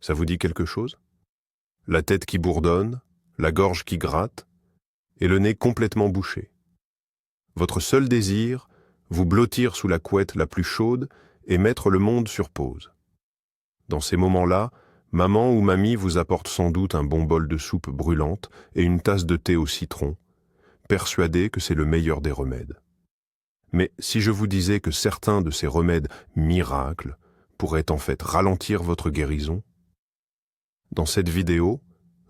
Ça vous dit quelque chose? La tête qui bourdonne, la gorge qui gratte, et le nez complètement bouché. Votre seul désir, vous blottir sous la couette la plus chaude et mettre le monde sur pause. Dans ces moments-là, maman ou mamie vous apporte sans doute un bon bol de soupe brûlante et une tasse de thé au citron, persuadée que c'est le meilleur des remèdes. Mais si je vous disais que certains de ces remèdes miracles pourraient en fait ralentir votre guérison? Dans cette vidéo,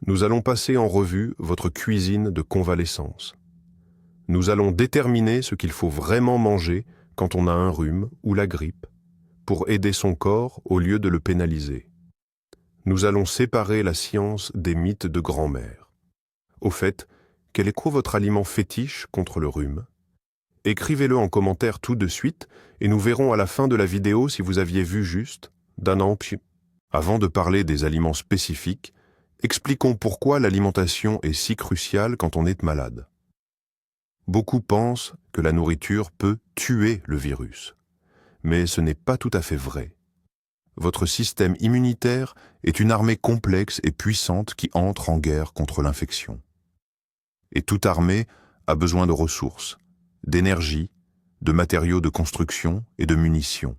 nous allons passer en revue votre cuisine de convalescence. Nous allons déterminer ce qu'il faut vraiment manger quand on a un rhume ou la grippe, pour aider son corps au lieu de le pénaliser. Nous allons séparer la science des mythes de grand-mère. Au fait, quel est votre aliment fétiche contre le rhume? Écrivez-le en commentaire tout de suite et nous verrons à la fin de la vidéo si vous aviez vu juste d'un an. Avant de parler des aliments spécifiques, expliquons pourquoi l'alimentation est si cruciale quand on est malade. Beaucoup pensent que la nourriture peut tuer le virus, mais ce n'est pas tout à fait vrai. Votre système immunitaire est une armée complexe et puissante qui entre en guerre contre l'infection. Et toute armée a besoin de ressources, d'énergie, de matériaux de construction et de munitions.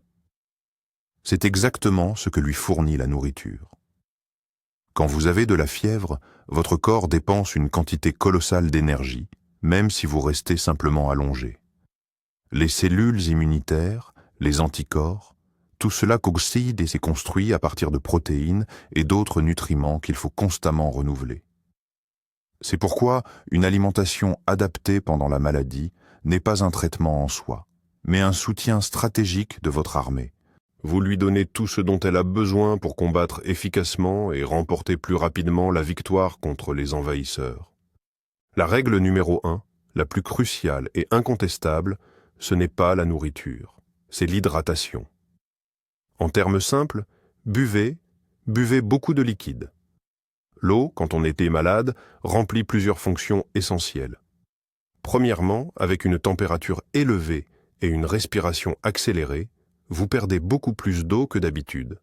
C'est exactement ce que lui fournit la nourriture. Quand vous avez de la fièvre, votre corps dépense une quantité colossale d'énergie, même si vous restez simplement allongé. Les cellules immunitaires, les anticorps, tout cela coïncide et s'est construit à partir de protéines et d'autres nutriments qu'il faut constamment renouveler. C'est pourquoi une alimentation adaptée pendant la maladie n'est pas un traitement en soi, mais un soutien stratégique de votre armée. Vous lui donnez tout ce dont elle a besoin pour combattre efficacement et remporter plus rapidement la victoire contre les envahisseurs. La règle numéro 1, la plus cruciale et incontestable, ce n'est pas la nourriture, c'est l'hydratation. En termes simples, buvez beaucoup de liquide. L'eau, quand on était malade, remplit plusieurs fonctions essentielles. Premièrement, avec une température élevée et une respiration accélérée, vous perdez beaucoup plus d'eau que d'habitude.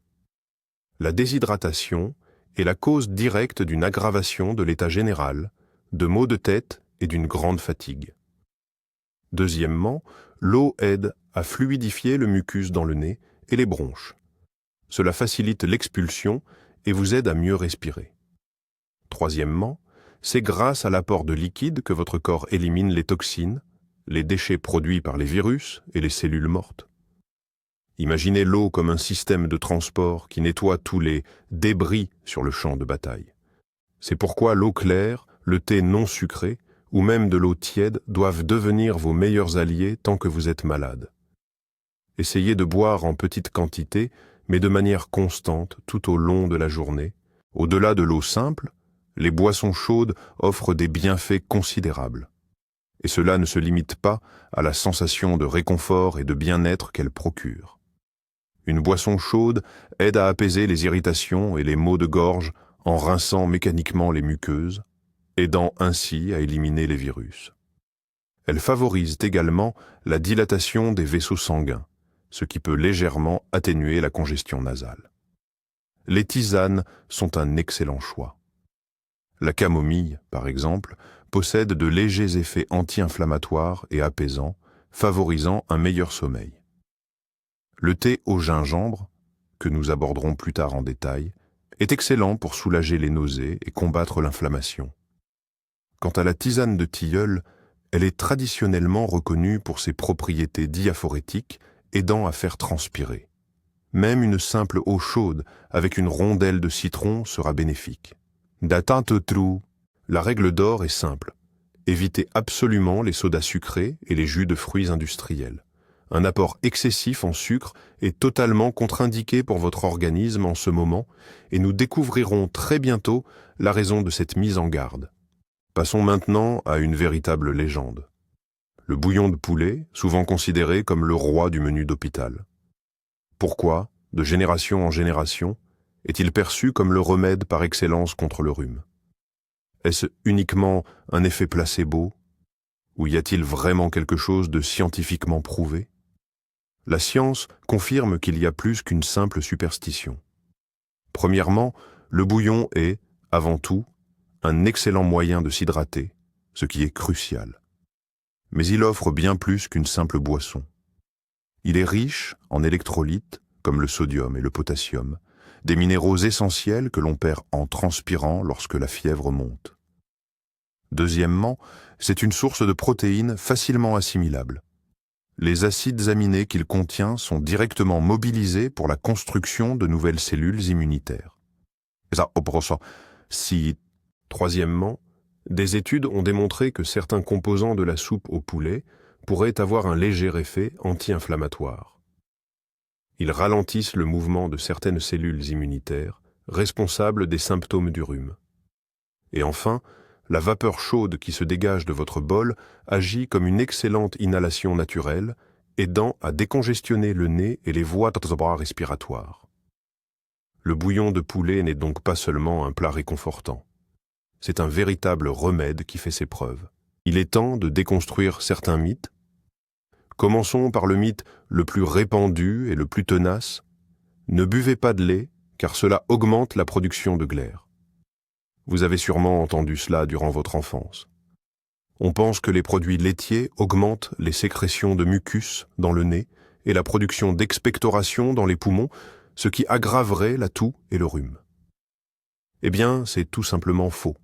La déshydratation est la cause directe d'une aggravation de l'état général, de maux de tête et d'une grande fatigue. Deuxièmement, l'eau aide à fluidifier le mucus dans le nez et les bronches. Cela facilite l'expulsion et vous aide à mieux respirer. Troisièmement, c'est grâce à l'apport de liquide que votre corps élimine les toxines, les déchets produits par les virus et les cellules mortes. Imaginez l'eau comme un système de transport qui nettoie tous les débris sur le champ de bataille. C'est pourquoi l'eau claire, le thé non sucré ou même de l'eau tiède doivent devenir vos meilleurs alliés tant que vous êtes malade. Essayez de boire en petite quantité, mais de manière constante tout au long de la journée. Au-delà de l'eau simple, les boissons chaudes offrent des bienfaits considérables. Et cela ne se limite pas à la sensation de réconfort et de bien-être qu'elles procurent. Une boisson chaude aide à apaiser les irritations et les maux de gorge en rinçant mécaniquement les muqueuses, aidant ainsi à éliminer les virus. Elle favorise également la dilatation des vaisseaux sanguins, ce qui peut légèrement atténuer la congestion nasale. Les tisanes sont un excellent choix. La camomille, par exemple, possède de légers effets anti-inflammatoires et apaisants, favorisant un meilleur sommeil. Le thé au gingembre, que nous aborderons plus tard en détail, est excellent pour soulager les nausées et combattre l'inflammation. Quant à la tisane de tilleul, elle est traditionnellement reconnue pour ses propriétés diaphorétiques, aidant à faire transpirer. Même une simple eau chaude avec une rondelle de citron sera bénéfique. La règle d'or est simple. Évitez absolument les sodas sucrés et les jus de fruits industriels. Un apport excessif en sucre est totalement contre-indiqué pour votre organisme en ce moment et nous découvrirons très bientôt la raison de cette mise en garde. Passons maintenant à une véritable légende. Le bouillon de poulet, souvent considéré comme le roi du menu d'hôpital. Pourquoi, de génération en génération, est-il perçu comme le remède par excellence contre le rhume? Est-ce uniquement un effet placebo? Ou y a-t-il vraiment quelque chose de scientifiquement prouvé? La science confirme qu'il y a plus qu'une simple superstition. Premièrement, le bouillon est, avant tout, un excellent moyen de s'hydrater, ce qui est crucial. Mais il offre bien plus qu'une simple boisson. Il est riche en électrolytes, comme le sodium et le potassium, des minéraux essentiels que l'on perd en transpirant lorsque la fièvre monte. Deuxièmement, c'est une source de protéines facilement assimilables. Les acides aminés qu'il contient sont directement mobilisés pour la construction de nouvelles cellules immunitaires. Troisièmement, des études ont démontré que certains composants de la soupe au poulet pourraient avoir un léger effet anti-inflammatoire. Ils ralentissent le mouvement de certaines cellules immunitaires responsables des symptômes du rhume. Et enfin, la vapeur chaude qui se dégage de votre bol agit comme une excellente inhalation naturelle, aidant à décongestionner le nez et les voies respiratoires. Le bouillon de poulet n'est donc pas seulement un plat réconfortant. C'est un véritable remède qui fait ses preuves. Il est temps de déconstruire certains mythes. Commençons par le mythe le plus répandu et le plus tenace. Ne buvez pas de lait, car cela augmente la production de glaire. Vous avez sûrement entendu cela durant votre enfance. On pense que les produits laitiers augmentent les sécrétions de mucus dans le nez et la production d'expectoration dans les poumons, ce qui aggraverait la toux et le rhume. Eh bien, c'est tout simplement faux.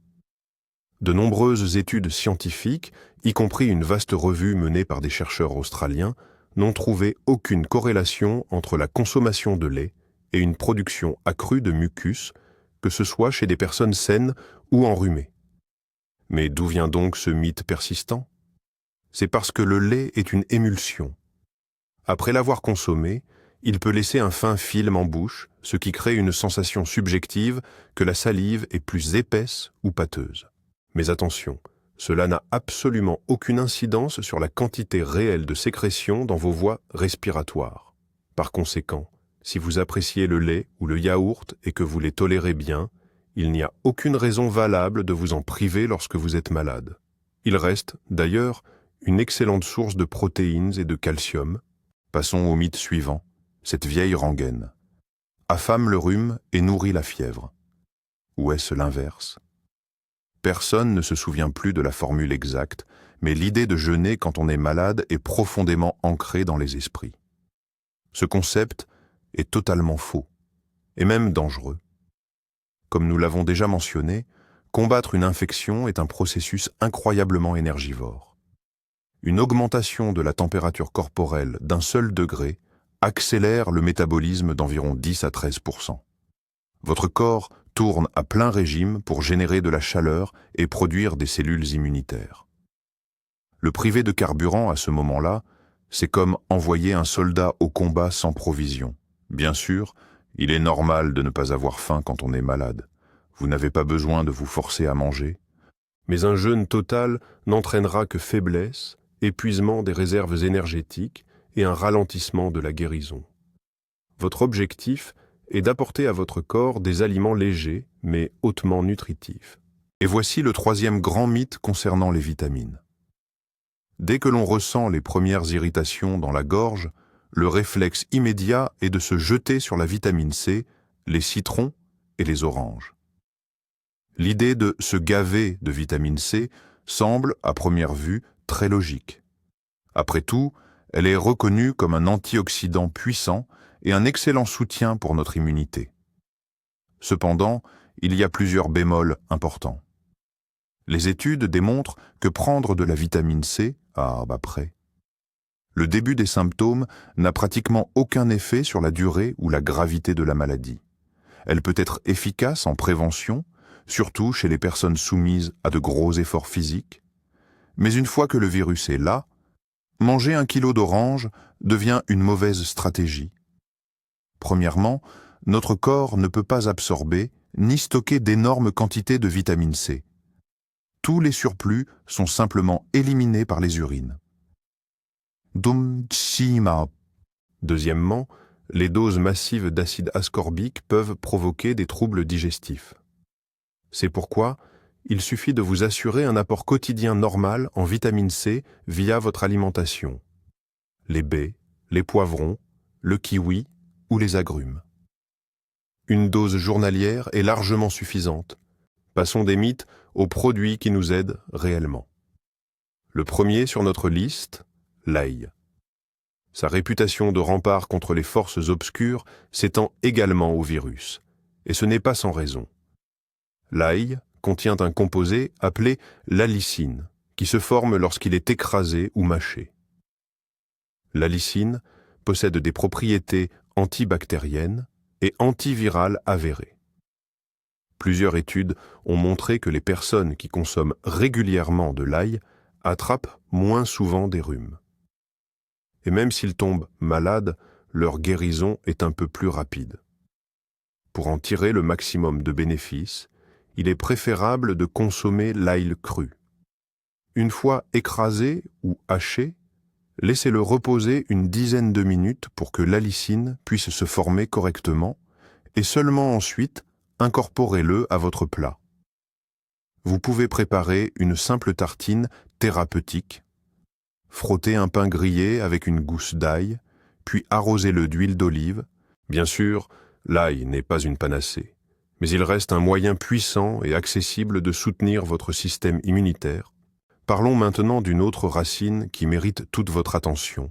De nombreuses études scientifiques, y compris une vaste revue menée par des chercheurs australiens, n'ont trouvé aucune corrélation entre la consommation de lait et une production accrue de mucus, que ce soit chez des personnes saines ou enrhumées. Mais d'où vient donc ce mythe persistant? C'est parce que le lait est une émulsion. Après l'avoir consommé, il peut laisser un fin film en bouche, ce qui crée une sensation subjective que la salive est plus épaisse ou pâteuse. Mais attention, cela n'a absolument aucune incidence sur la quantité réelle de sécrétion dans vos voies respiratoires. Par conséquent, si vous appréciez le lait ou le yaourt et que vous les tolérez bien, il n'y a aucune raison valable de vous en priver lorsque vous êtes malade. Il reste, d'ailleurs, une excellente source de protéines et de calcium. Passons au mythe suivant, cette vieille rengaine. Affame le rhume et nourrit la fièvre. Ou est-ce l'inverse? Personne ne se souvient plus de la formule exacte, mais l'idée de jeûner quand on est malade est profondément ancrée dans les esprits. Ce concept est totalement faux, et même dangereux. Comme nous l'avons déjà mentionné, combattre une infection est un processus incroyablement énergivore. Une augmentation de la température corporelle d'un seul degré accélère le métabolisme d'environ 10 à 13%. Votre corps tourne à plein régime pour générer de la chaleur et produire des cellules immunitaires. Le priver de carburant à ce moment-là, c'est comme envoyer un soldat au combat sans provision. Bien sûr, il est normal de ne pas avoir faim quand on est malade. Vous n'avez pas besoin de vous forcer à manger. Mais un jeûne total n'entraînera que faiblesse, épuisement des réserves énergétiques et un ralentissement de la guérison. Votre objectif est d'apporter à votre corps des aliments légers, mais hautement nutritifs. Et voici le troisième grand mythe concernant les vitamines. Dès que l'on ressent les premières irritations dans la gorge, le réflexe immédiat est de se jeter sur la vitamine C, les citrons et les oranges. L'idée de se gaver de vitamine C semble, à première vue, très logique. Après tout, elle est reconnue comme un antioxydant puissant et un excellent soutien pour notre immunité. Cependant, il y a plusieurs bémols importants. Les études démontrent que prendre de la vitamine C, le début des symptômes n'a pratiquement aucun effet sur la durée ou la gravité de la maladie. Elle peut être efficace en prévention, surtout chez les personnes soumises à de gros efforts physiques. Mais une fois que le virus est là, manger 1 kilo d'orange devient une mauvaise stratégie. Premièrement, notre corps ne peut pas absorber ni stocker d'énormes quantités de vitamine C. Tous les surplus sont simplement éliminés par les urines. Deuxièmement, les doses massives d'acide ascorbique peuvent provoquer des troubles digestifs. C'est pourquoi il suffit de vous assurer un apport quotidien normal en vitamine C via votre alimentation. Les baies, les poivrons, le kiwi ou les agrumes. Une dose journalière est largement suffisante. Passons des mythes aux produits qui nous aident réellement. Le premier sur notre liste, l'ail. Sa réputation de rempart contre les forces obscures s'étend également au virus, et ce n'est pas sans raison. L'ail contient un composé appelé l'allicine, qui se forme lorsqu'il est écrasé ou mâché. L'allicine possède des propriétés antibactériennes et antivirales avérées. Plusieurs études ont montré que les personnes qui consomment régulièrement de l'ail attrapent moins souvent des rhumes. Et même s'ils tombent malades, leur guérison est un peu plus rapide. Pour en tirer le maximum de bénéfices, il est préférable de consommer l'ail cru. Une fois écrasé ou haché, laissez-le reposer une dizaine de minutes pour que l'allicine puisse se former correctement et seulement ensuite incorporez-le à votre plat. Vous pouvez préparer une simple tartine thérapeutique, frotter un pain grillé avec une gousse d'ail, puis arrosez-le d'huile d'olive. Bien sûr, l'ail n'est pas une panacée, mais il reste un moyen puissant et accessible de soutenir votre système immunitaire. Parlons maintenant d'une autre racine qui mérite toute votre attention,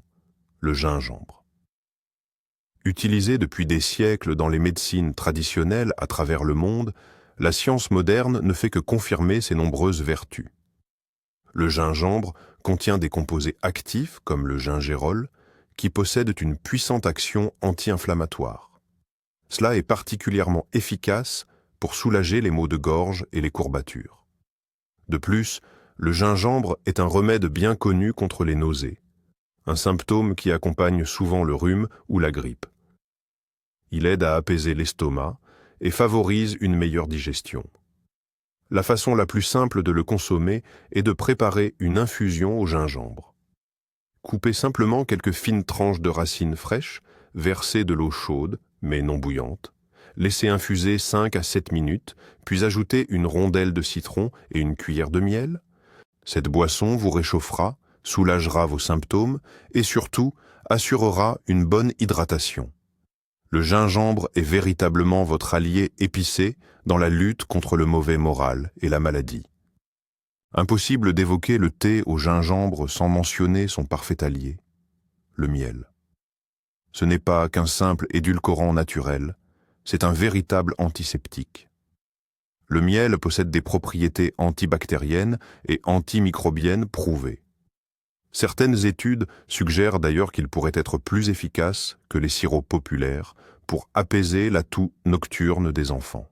le gingembre. Utilisé depuis des siècles dans les médecines traditionnelles à travers le monde, la science moderne ne fait que confirmer ses nombreuses vertus. Le gingembre contient des composés actifs comme le gingérol, qui possèdent une puissante action anti-inflammatoire. Cela est particulièrement efficace pour soulager les maux de gorge et les courbatures. De plus, le gingembre est un remède bien connu contre les nausées, un symptôme qui accompagne souvent le rhume ou la grippe. Il aide à apaiser l'estomac et favorise une meilleure digestion. La façon la plus simple de le consommer est de préparer une infusion au gingembre. Coupez simplement quelques fines tranches de racines fraîches, versez de l'eau chaude, mais non bouillante, laissez infuser 5 à 7 minutes, puis ajoutez une rondelle de citron et une cuillère de miel. Cette boisson vous réchauffera, soulagera vos symptômes et surtout assurera une bonne hydratation. Le gingembre est véritablement votre allié épicé dans la lutte contre le mauvais moral et la maladie. Impossible d'évoquer le thé au gingembre sans mentionner son parfait allié, le miel. Ce n'est pas qu'un simple édulcorant naturel, c'est un véritable antiseptique. Le miel possède des propriétés antibactériennes et antimicrobiennes prouvées. Certaines études suggèrent d'ailleurs qu'il pourrait être plus efficace que les sirops populaires pour apaiser la toux nocturne des enfants.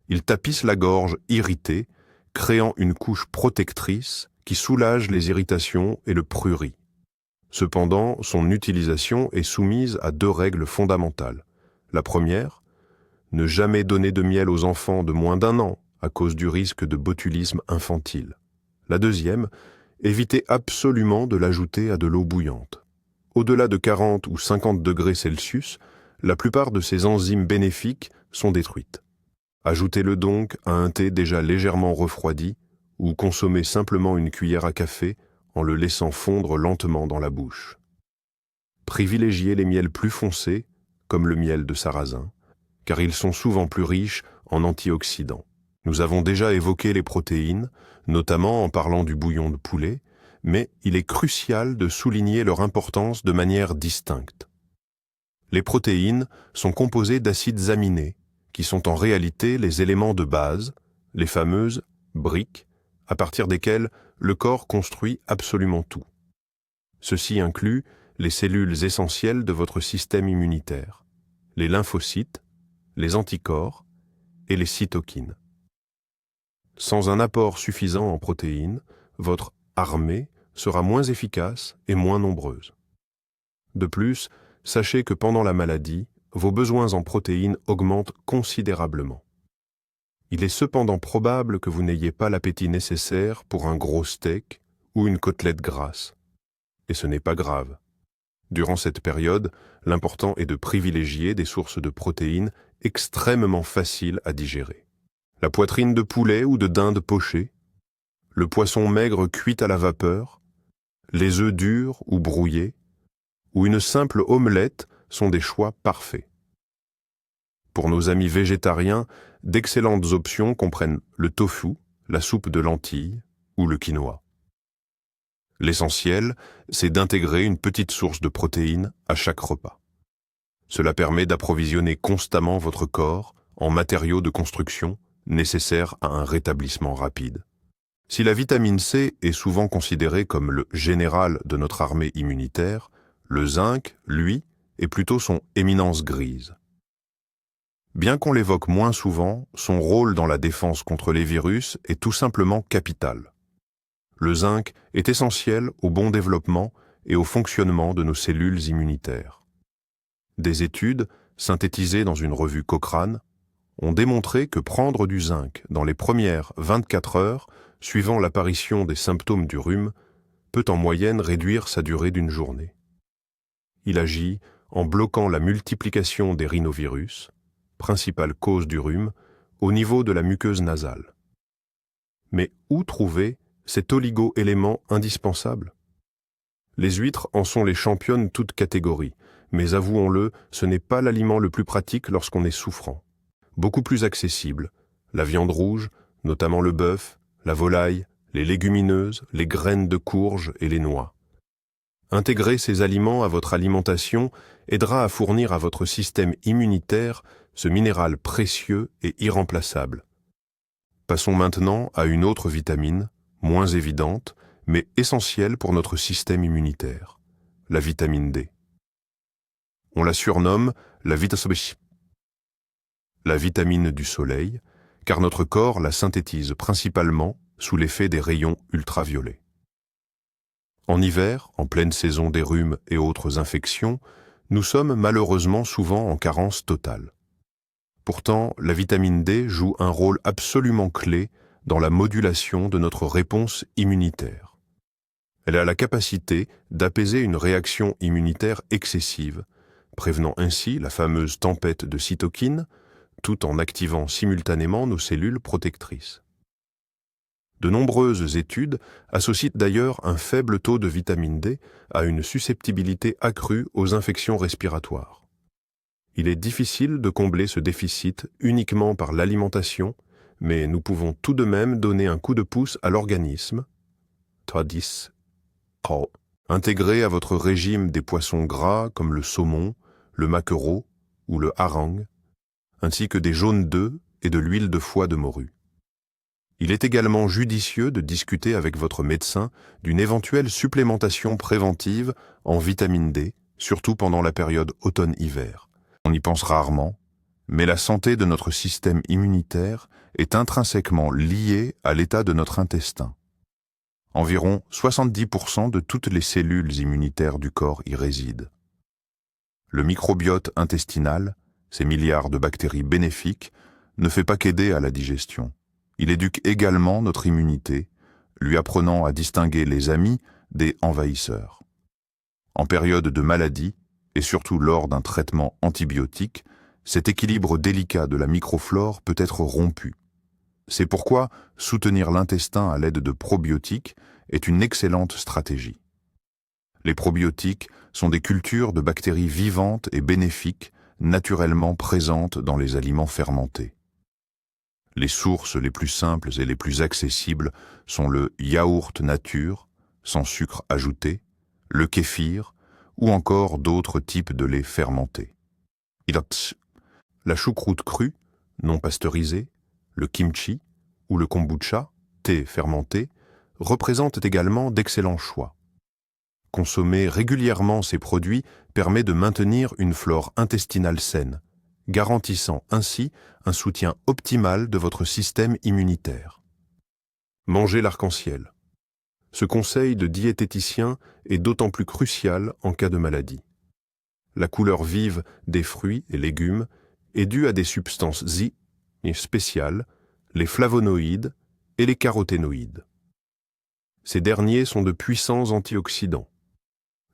Il tapisse la gorge irritée, créant une couche protectrice qui soulage les irritations et le prurit. Cependant, son utilisation est soumise à 2 règles fondamentales. La première, ne jamais donner de miel aux enfants de moins d'1 an à cause du risque de botulisme infantile. La deuxième, évitez absolument de l'ajouter à de l'eau bouillante. Au-delà de 40 ou 50 degrés Celsius, la plupart de ces enzymes bénéfiques sont détruites. Ajoutez-le donc à un thé déjà légèrement refroidi ou consommez simplement une cuillère à café en le laissant fondre lentement dans la bouche. Privilégiez les miels plus foncés, comme le miel de sarrasin, car ils sont souvent plus riches en antioxydants. Nous avons déjà évoqué les protéines, notamment en parlant du bouillon de poulet, mais il est crucial de souligner leur importance de manière distincte. Les protéines sont composées d'acides aminés, qui sont en réalité les éléments de base, les fameuses briques, à partir desquelles le corps construit absolument tout. Ceci inclut les cellules essentielles de votre système immunitaire, les lymphocytes, les anticorps et les cytokines. Sans un apport suffisant en protéines, votre armée sera moins efficace et moins nombreuse. De plus, sachez que pendant la maladie, vos besoins en protéines augmentent considérablement. Il est cependant probable que vous n'ayez pas l'appétit nécessaire pour un gros steak ou une côtelette grasse. Et ce n'est pas grave. Durant cette période, l'important est de privilégier des sources de protéines extrêmement faciles à digérer. La poitrine de poulet ou de dinde pochée, le poisson maigre cuit à la vapeur, les œufs durs ou brouillés, ou une simple omelette sont des choix parfaits. Pour nos amis végétariens, d'excellentes options comprennent le tofu, la soupe de lentilles ou le quinoa. L'essentiel, c'est d'intégrer une petite source de protéines à chaque repas. Cela permet d'approvisionner constamment votre corps en matériaux de construction nécessaires à un rétablissement rapide. Si la vitamine C est souvent considérée comme le général de notre armée immunitaire, le zinc, lui, est plutôt son éminence grise. Bien qu'on l'évoque moins souvent, son rôle dans la défense contre les virus est tout simplement capital. Le zinc est essentiel au bon développement et au fonctionnement de nos cellules immunitaires. Des études, synthétisées dans une revue Cochrane, ont démontré que prendre du zinc dans les premières 24 heures suivant l'apparition des symptômes du rhume peut en moyenne réduire sa durée d'une journée. Il agit en bloquant la multiplication des rhinovirus, principale cause du rhume, au niveau de la muqueuse nasale. Mais où trouver cet oligo-élément indispensable? Les huîtres en sont les championnes toutes catégories, mais avouons-le, ce n'est pas l'aliment le plus pratique lorsqu'on est souffrant. Beaucoup plus accessible, la viande rouge, notamment le bœuf, la volaille, les légumineuses, les graines de courge et les noix. Intégrer ces aliments à votre alimentation aidera à fournir à votre système immunitaire ce minéral précieux et irremplaçable. Passons maintenant à une autre vitamine, moins évidente, mais essentielle pour notre système immunitaire, la vitamine D. On la surnomme la vitamine du soleil, car notre corps la synthétise principalement sous l'effet des rayons ultraviolets. En hiver, en pleine saison des rhumes et autres infections, nous sommes malheureusement souvent en carence totale. Pourtant, la vitamine D joue un rôle absolument clé dans la modulation de notre réponse immunitaire. Elle a la capacité d'apaiser une réaction immunitaire excessive, prévenant ainsi la fameuse tempête de cytokines, tout en activant simultanément nos cellules protectrices. De nombreuses études associent d'ailleurs un faible taux de vitamine D à une susceptibilité accrue aux infections respiratoires. Il est difficile de combler ce déficit uniquement par l'alimentation, mais nous pouvons tout de même donner un coup de pouce à l'organisme. Intégrer à votre régime des poissons gras comme le saumon, le maquereau ou le hareng, ainsi que des jaunes d'œufs et de l'huile de foie de morue. Il est également judicieux de discuter avec votre médecin d'une éventuelle supplémentation préventive en vitamine D, surtout pendant la période automne-hiver. On y pense rarement, mais la santé de notre système immunitaire est intrinsèquement liée à l'état de notre intestin. Environ 70% de toutes les cellules immunitaires du corps y résident. Le microbiote intestinal, ces milliards de bactéries bénéfiques, ne fait pas qu'aider à la digestion. Il éduque également notre immunité, lui apprenant à distinguer les amis des envahisseurs. En période de maladie, et surtout lors d'un traitement antibiotique, cet équilibre délicat de la microflore peut être rompu. C'est pourquoi soutenir l'intestin à l'aide de probiotiques est une excellente stratégie. Les probiotiques sont des cultures de bactéries vivantes et bénéfiques, naturellement présentes dans les aliments fermentés. Les sources les plus simples et les plus accessibles sont le yaourt nature, sans sucre ajouté, le kéfir ou encore d'autres types de lait fermentés. La choucroute crue, non pasteurisée, le kimchi ou le kombucha, thé fermenté, représentent également d'excellents choix. Consommer régulièrement ces produits permet de maintenir une flore intestinale saine, garantissant ainsi un soutien optimal de votre système immunitaire. Mangez l'arc-en-ciel. Ce conseil de diététicien est d'autant plus crucial en cas de maladie. La couleur vive des fruits et légumes est due à des substances spéciales, les flavonoïdes et les caroténoïdes. Ces derniers sont de puissants antioxydants.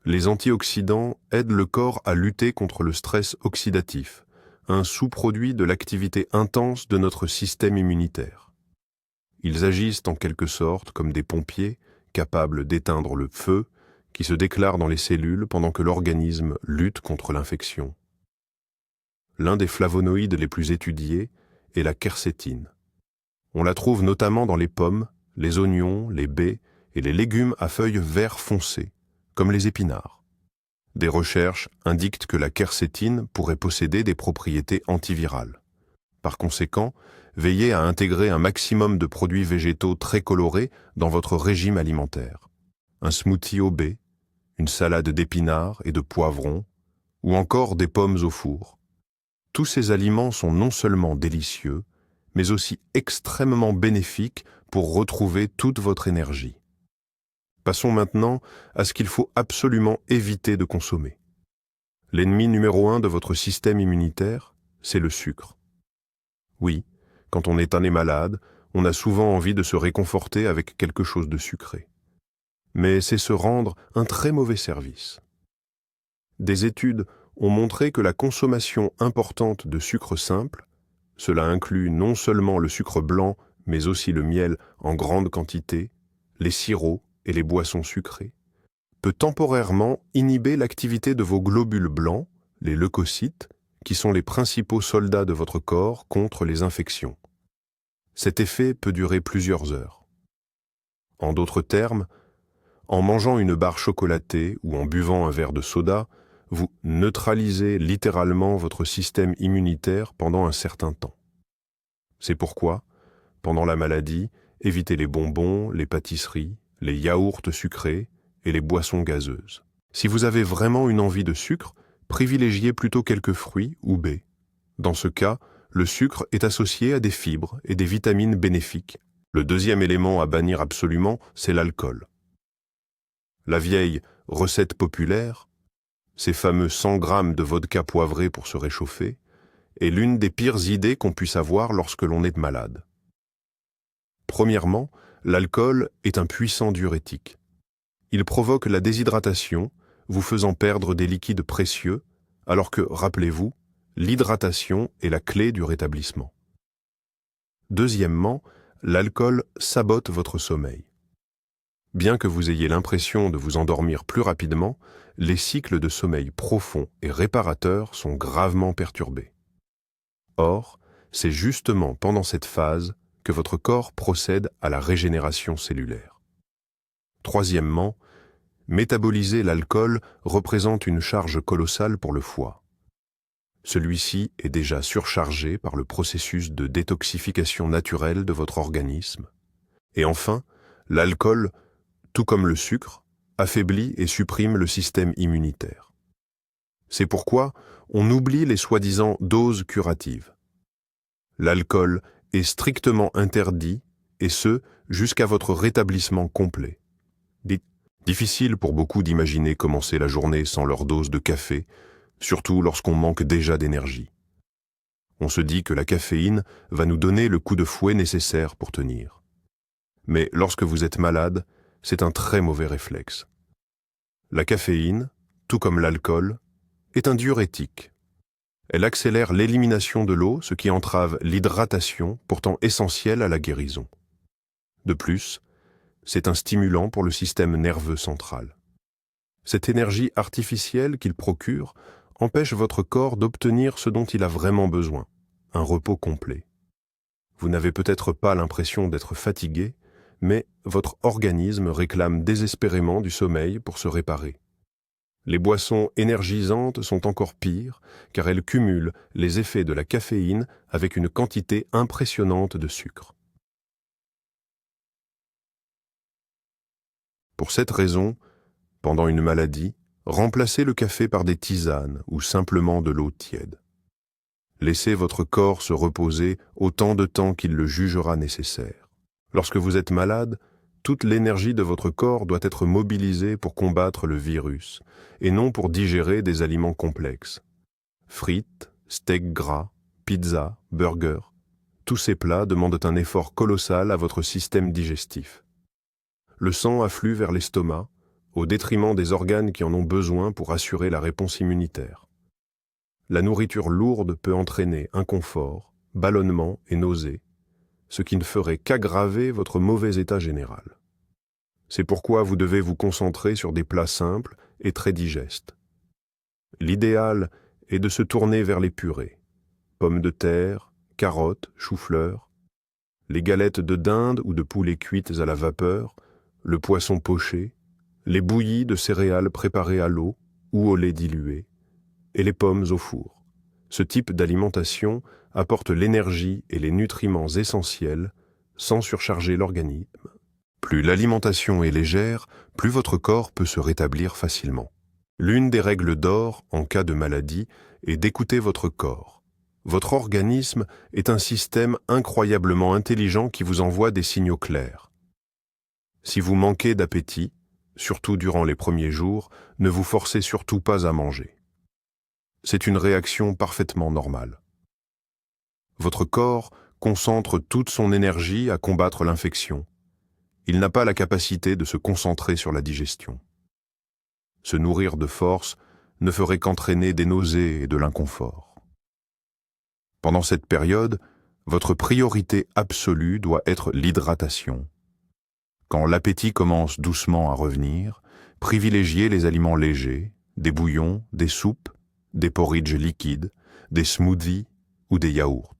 Les antioxydants aident le corps à lutter contre le stress oxydatif, un sous-produit de l'activité intense de notre système immunitaire. Ils agissent en quelque sorte comme des pompiers capables d'éteindre le feu qui se déclare dans les cellules pendant que l'organisme lutte contre l'infection. l'un des flavonoïdes les plus étudiés, est la quercétine. On la trouve notamment dans les pommes, les oignons, les baies et les légumes à feuilles vert foncé, comme les épinards. Des recherches indiquent que la quercétine pourrait posséder des propriétés antivirales. Par conséquent, veillez à intégrer un maximum de produits végétaux très colorés dans votre régime alimentaire. Un smoothie au baies, une salade d'épinards et de poivrons, ou encore des pommes au four. Tous ces aliments sont non seulement délicieux, mais aussi extrêmement bénéfiques pour retrouver toute votre énergie. Passons maintenant à ce qu'il faut absolument éviter de consommer. L'ennemi numéro 1 de votre système immunitaire, c'est le sucre. Oui, quand on est un et malade, on a souvent envie de se réconforter avec quelque chose de sucré. Mais c'est se rendre un très mauvais service. Des études ont montré que la consommation importante de sucre simple, cela inclut non seulement le sucre blanc, mais aussi le miel en grande quantité, les sirops et les boissons sucrées, peut temporairement inhiber l'activité de vos globules blancs, les leucocytes, qui sont les principaux soldats de votre corps contre les infections. Cet effet peut durer plusieurs heures. En d'autres termes, en mangeant une barre chocolatée ou en buvant un verre de soda, vous neutralisez littéralement votre système immunitaire pendant un certain temps. C'est pourquoi, pendant la maladie, évitez les bonbons, les pâtisseries, les yaourts sucrés et les boissons gazeuses. Si vous avez vraiment une envie de sucre, privilégiez plutôt quelques fruits ou baies. Dans ce cas, le sucre est associé à des fibres et des vitamines bénéfiques. Le deuxième élément à bannir absolument, c'est l'alcool. La vieille recette populaire, ces fameux 100 grammes de vodka poivré pour se réchauffer, est l'une des pires idées qu'on puisse avoir lorsque l'on est malade. Premièrement, l'alcool est un puissant diurétique. Il provoque la déshydratation, vous faisant perdre des liquides précieux, alors que, rappelez-vous, l'hydratation est la clé du rétablissement. Deuxièmement, l'alcool sabote votre sommeil. Bien que vous ayez l'impression de vous endormir plus rapidement, les cycles de sommeil profond et réparateur sont gravement perturbés. Or, c'est justement pendant cette phase que votre corps procède à la régénération cellulaire. Troisièmement, métaboliser l'alcool représente une charge colossale pour le foie. Celui-ci est déjà surchargé par le processus de détoxification naturelle de votre organisme. Et enfin, l'alcool, tout comme le sucre, affaiblit et supprime le système immunitaire. C'est pourquoi on oublie les soi-disant doses curatives. L'alcool est strictement interdit, et ce, jusqu'à votre rétablissement complet. Difficile pour beaucoup d'imaginer commencer la journée sans leur dose de café, surtout lorsqu'on manque déjà d'énergie. On se dit que la caféine va nous donner le coup de fouet nécessaire pour tenir. Mais lorsque vous êtes malade, c'est un très mauvais réflexe. La caféine, tout comme l'alcool, est un diurétique. Elle accélère l'élimination de l'eau, ce qui entrave l'hydratation, pourtant essentielle à la guérison. De plus, c'est un stimulant pour le système nerveux central. Cette énergie artificielle qu'il procure empêche votre corps d'obtenir ce dont il a vraiment besoin, un repos complet. Vous n'avez peut-être pas l'impression d'être fatigué, mais votre organisme réclame désespérément du sommeil pour se réparer. Les boissons énergisantes sont encore pires, car elles cumulent les effets de la caféine avec une quantité impressionnante de sucre. Pour cette raison, pendant une maladie, remplacez le café par des tisanes ou simplement de l'eau tiède. Laissez votre corps se reposer autant de temps qu'il le jugera nécessaire. Lorsque vous êtes malade, toute l'énergie de votre corps doit être mobilisée pour combattre le virus, et non pour digérer des aliments complexes. Frites, steaks gras, pizza, burgers, tous ces plats demandent un effort colossal à votre système digestif. Le sang afflue vers l'estomac, au détriment des organes qui en ont besoin pour assurer la réponse immunitaire. La nourriture lourde peut entraîner inconfort, ballonnement et nausées, ce qui ne ferait qu'aggraver votre mauvais état général. C'est pourquoi vous devez vous concentrer sur des plats simples et très digestes. L'idéal est de se tourner vers les purées, pommes de terre, carottes, choux-fleurs, les galettes de dinde ou de poulet cuites à la vapeur, le poisson poché, les bouillies de céréales préparées à l'eau ou au lait dilué, et les pommes au four. Ce type d'alimentation apporte l'énergie et les nutriments essentiels sans surcharger l'organisme. Plus l'alimentation est légère, plus votre corps peut se rétablir facilement. L'une des règles d'or en cas de maladie est d'écouter votre corps. Votre organisme est un système incroyablement intelligent qui vous envoie des signaux clairs. Si vous manquez d'appétit, surtout durant les premiers jours, ne vous forcez surtout pas à manger. C'est une réaction parfaitement normale. Votre corps concentre toute son énergie à combattre l'infection. Il n'a pas la capacité de se concentrer sur la digestion. Se nourrir de force ne ferait qu'entraîner des nausées et de l'inconfort. Pendant cette période, votre priorité absolue doit être l'hydratation. Quand l'appétit commence doucement à revenir, privilégiez les aliments légers, des bouillons, des soupes, des porridges liquides, des smoothies ou des yaourts.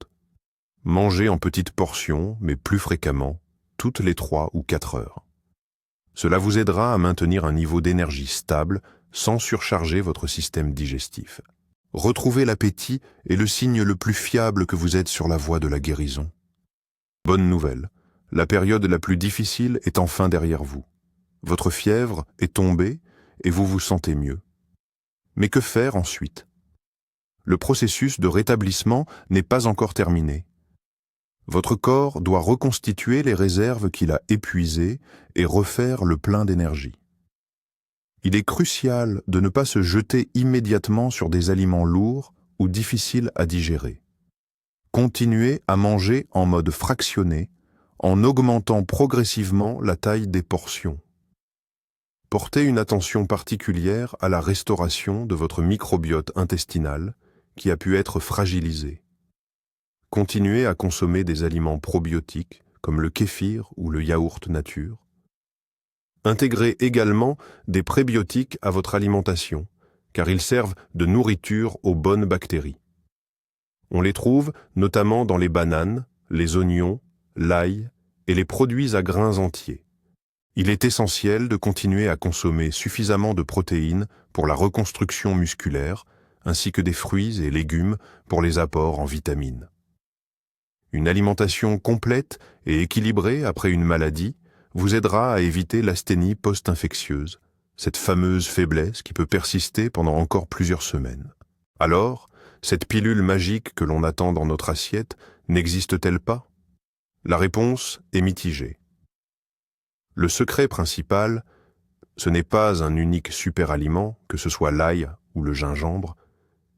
Mangez en petites portions, mais plus fréquemment, toutes les 3 ou 4 heures. Cela vous aidera à maintenir un niveau d'énergie stable sans surcharger votre système digestif. Retrouver l'appétit est le signe le plus fiable que vous êtes sur la voie de la guérison. Bonne nouvelle, la période la plus difficile est enfin derrière vous. Votre fièvre est tombée et vous vous sentez mieux. Mais que faire ensuite? Le processus de rétablissement n'est pas encore terminé. Votre corps doit reconstituer les réserves qu'il a épuisées et refaire le plein d'énergie. Il est crucial de ne pas se jeter immédiatement sur des aliments lourds ou difficiles à digérer. Continuez à manger en mode fractionné, en augmentant progressivement la taille des portions. Portez une attention particulière à la restauration de votre microbiote intestinal qui a pu être fragilisé. Continuez à consommer des aliments probiotiques comme le kéfir ou le yaourt nature. Intégrez également des prébiotiques à votre alimentation, car ils servent de nourriture aux bonnes bactéries. On les trouve notamment dans les bananes, les oignons, l'ail et les produits à grains entiers. Il est essentiel de continuer à consommer suffisamment de protéines pour la reconstruction musculaire, ainsi que des fruits et légumes pour les apports en vitamines. Une alimentation complète et équilibrée après une maladie vous aidera à éviter l'asthénie post-infectieuse, cette fameuse faiblesse qui peut persister pendant encore plusieurs semaines. Alors, cette pilule magique que l'on attend dans notre assiette n'existe-t-elle pas? La réponse est mitigée. Le secret principal, ce n'est pas un unique super-aliment, que ce soit l'ail ou le gingembre,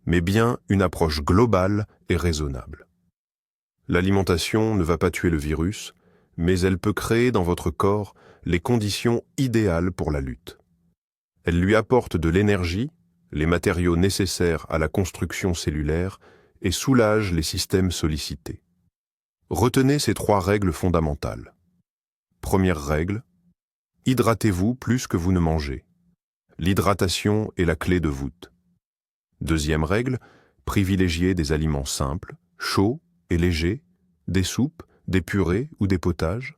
mais bien une approche globale et raisonnable. L'alimentation ne va pas tuer le virus, mais elle peut créer dans votre corps les conditions idéales pour la lutte. Elle lui apporte de l'énergie, les matériaux nécessaires à la construction cellulaire et soulage les systèmes sollicités. Retenez ces 3 règles fondamentales. Première règle, hydratez-vous plus que vous ne mangez. L'hydratation est la clé de voûte. Deuxième règle, privilégiez des aliments simples, chauds et légers, des soupes, des purées ou des potages.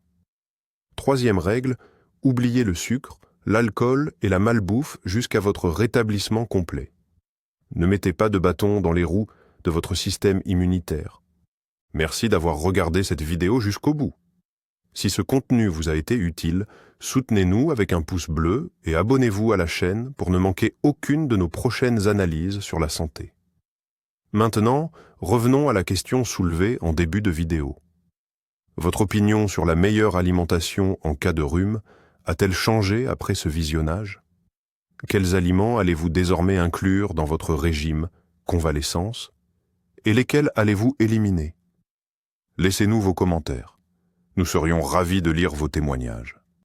Troisième règle, oubliez le sucre, l'alcool et la malbouffe jusqu'à votre rétablissement complet. Ne mettez pas de bâton dans les roues de votre système immunitaire. Merci d'avoir regardé cette vidéo jusqu'au bout. Si ce contenu vous a été utile, soutenez-nous avec un pouce bleu et abonnez-vous à la chaîne pour ne manquer aucune de nos prochaines analyses sur la santé. Maintenant, revenons à la question soulevée en début de vidéo. Votre opinion sur la meilleure alimentation en cas de rhume a-t-elle changé après ce visionnage? Quels aliments allez-vous désormais inclure dans votre régime convalescence et lesquels allez-vous éliminer? Laissez-nous vos commentaires. Nous serions ravis de lire vos témoignages.